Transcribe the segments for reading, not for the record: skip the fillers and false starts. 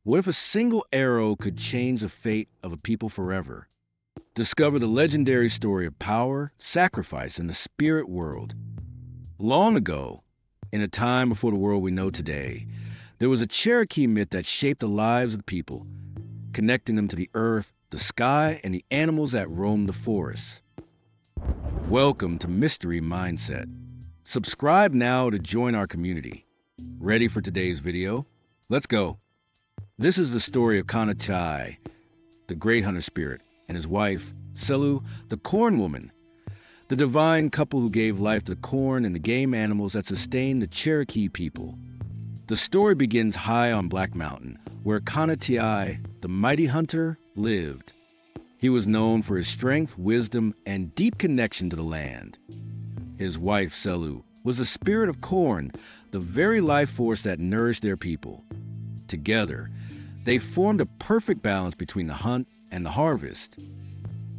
What if a single arrow could change the fate of a people forever? Discover the legendary story of power, sacrifice, and the spirit world. Long ago, in a time before the world we know today, there was a Cherokee myth that shaped the lives of the people, connecting them to the earth, the sky, and the animals that roamed the forests. Welcome to Mystery Mindset. Subscribe now to join our community. Ready for today's video? Let's go. This is the story of Kana'ti, the great hunter spirit, and his wife, Selu, the corn woman, the divine couple who gave life to the corn and the game animals that sustained the Cherokee people. The story begins high on Black Mountain, where Kana'ti, the mighty hunter, lived. He was known for his strength, wisdom, and deep connection to the land. His wife, Selu, was the spirit of corn, the very life force that nourished their people. Together, they formed a perfect balance between the hunt and the harvest.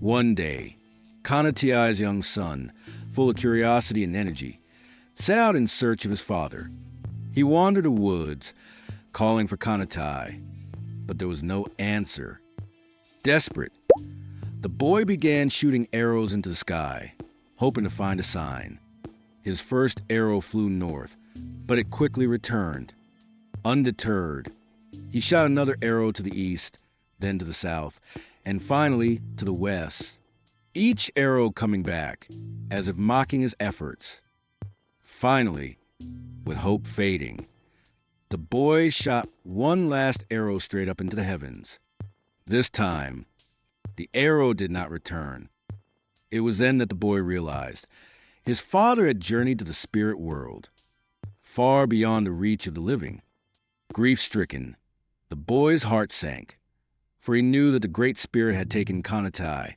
One day, Kana'ti's young son, full of curiosity and energy, set out in search of his father. He wandered the woods, calling for Kana'ti, but there was no answer. Desperate, the boy began shooting arrows into the sky, hoping to find a sign. His first arrow flew north, but it quickly returned. Undeterred, he shot another arrow to the east, then to the south, and finally to the west, each arrow coming back, as if mocking his efforts. Finally, with hope fading, the boy shot one last arrow straight up into the heavens. This time, the arrow did not return. It was then that the boy realized his father had journeyed to the spirit world, far beyond the reach of the living. Grief-stricken, the boy's heart sank, for he knew that the Great Spirit had taken Kana'ti.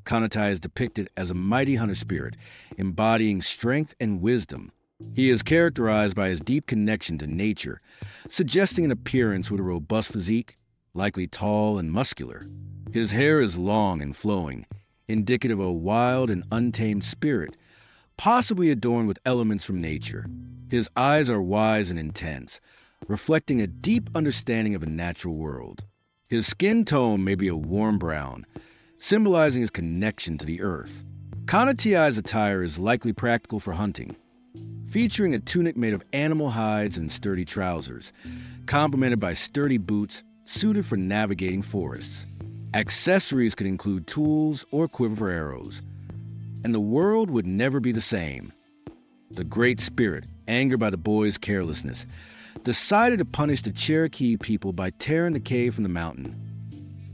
Kana'ti is depicted as a mighty hunter spirit, embodying strength and wisdom. He is characterized by his deep connection to nature, suggesting an appearance with a robust physique, likely tall and muscular. His hair is long and flowing, indicative of a wild and untamed spirit, possibly adorned with elements from nature. His eyes are wise and intense, reflecting a deep understanding of a natural world. His skin tone may be a warm brown, symbolizing his connection to the earth. Kana'ti's attire is likely practical for hunting, featuring a tunic made of animal hides and sturdy trousers, complemented by sturdy boots suited for navigating forests. Accessories could include tools or quiver for arrows, and the world would never be the same. The Great Spirit, angered by the boy's carelessness, decided to punish the Cherokee people by tearing the cave from the mountain,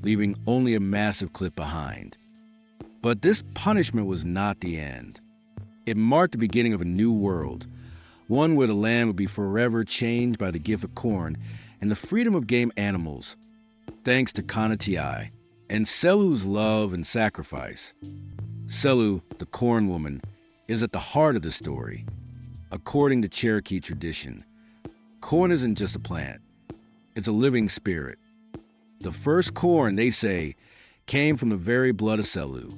leaving only a massive cliff behind. But this punishment was not the end. It marked the beginning of a new world, one where the land would be forever changed by the gift of corn and the freedom of game animals, thanks to Kana'ti and Selu's love and sacrifice. Selu, the corn woman, is at the heart of the story. According to Cherokee tradition, corn isn't just a plant, it's a living spirit. The first corn, they say, came from the very blood of Selu.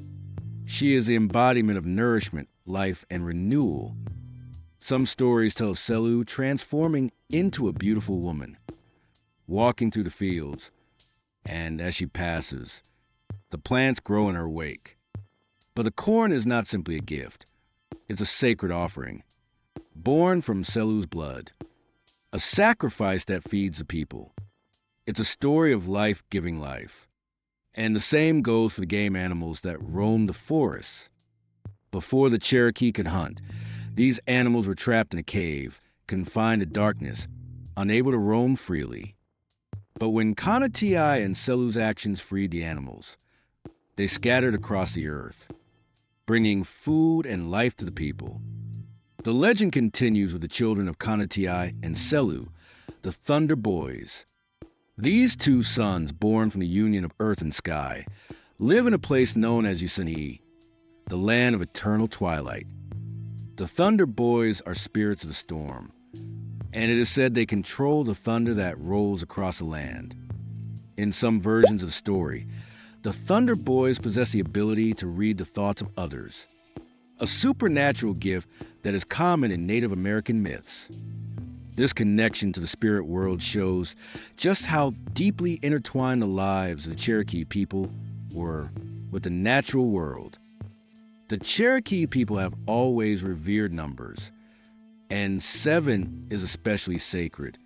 She is the embodiment of nourishment, life, and renewal. Some stories tell of Selu transforming into a beautiful woman, walking through the fields, and as she passes, the plants grow in her wake. But the corn is not simply a gift. It's a sacred offering, born from Selu's blood, a sacrifice that feeds the people. It's a story of life giving life. And the same goes for the game animals that roam the forests. Before the Cherokee could hunt, these animals were trapped in a cave, confined to darkness, unable to roam freely. But when Kana'ti and Selu's actions freed the animals, they scattered across the earth, bringing food and life to the people. The legend continues with the children of Kana'ti and Selu, the Thunder Boys. These two sons, born from the union of earth and sky, live in a place known as Yusani, the land of eternal twilight. The Thunder Boys are spirits of the storm, and it is said they control the thunder that rolls across the land. In some versions of the story, the Thunder Boys possess the ability to read the thoughts of others, a supernatural gift that is common in Native American myths. This connection to the spirit world shows just how deeply intertwined the lives of the Cherokee people were with the natural world. The Cherokee people have always revered numbers, and 7 is especially sacred.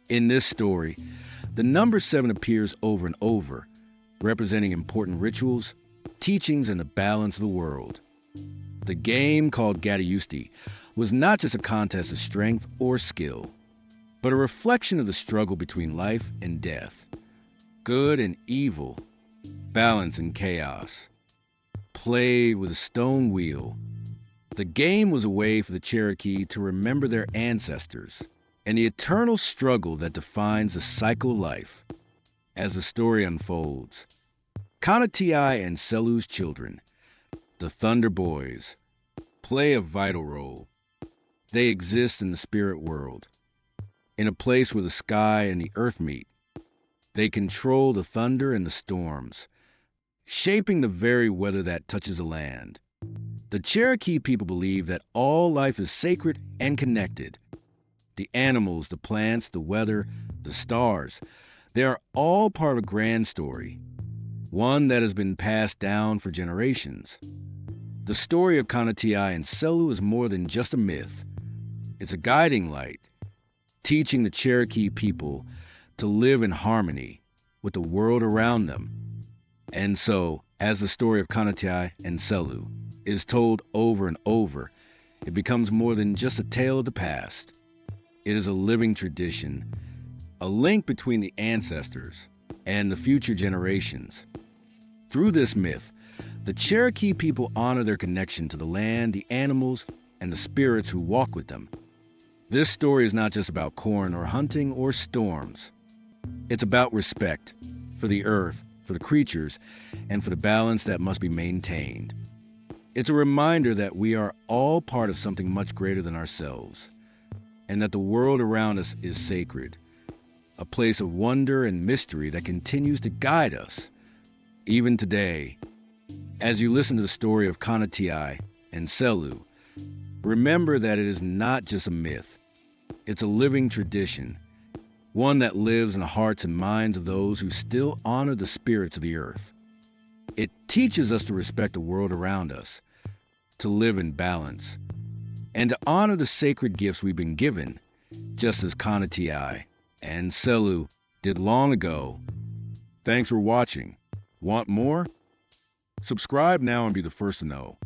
In this story, the number 7 appears over and over, representing important rituals, teachings, and the balance of the world. The game, called Gatayusti, was not just a contest of strength or skill, but a reflection of the struggle between life and death, good and evil, balance and chaos. Played with a stone wheel, the game was a way for the Cherokee to remember their ancestors and the eternal struggle that defines the cycle of life. As the story unfolds, Kana'ti and Selu's children, the Thunder Boys, play a vital role. They exist in the spirit world, in a place where the sky and the earth meet. They control the thunder and the storms, shaping the very weather that touches the land. The Cherokee people believe that all life is sacred and connected. The animals, the plants, the weather, the stars, they are all part of a grand story, one that has been passed down for generations. The story of Kana'ti and Selu is more than just a myth. It's a guiding light, teaching the Cherokee people to live in harmony with the world around them. And so, as the story of Kana'ti and Selu is told over and over, it becomes more than just a tale of the past. It is a living tradition, a link between the ancestors and the future generations. Through this myth, the Cherokee people honor their connection to the land, the animals, and the spirits who walk with them. This story is not just about corn or hunting or storms. It's about respect for the earth, for the creatures, and for the balance that must be maintained. It's a reminder that we are all part of something much greater than ourselves, and that the world around us is sacred, a place of wonder and mystery that continues to guide us, even today. As you listen to the story of Kana'ti and Selu, remember that it is not just a myth. It's a living tradition, one that lives in the hearts and minds of those who still honor the spirits of the earth. It teaches us to respect the world around us, to live in balance, and to honor the sacred gifts we've been given, just as Kana'ti and Selu did long ago. Thanks for watching. Want more? Subscribe now and be the first to know.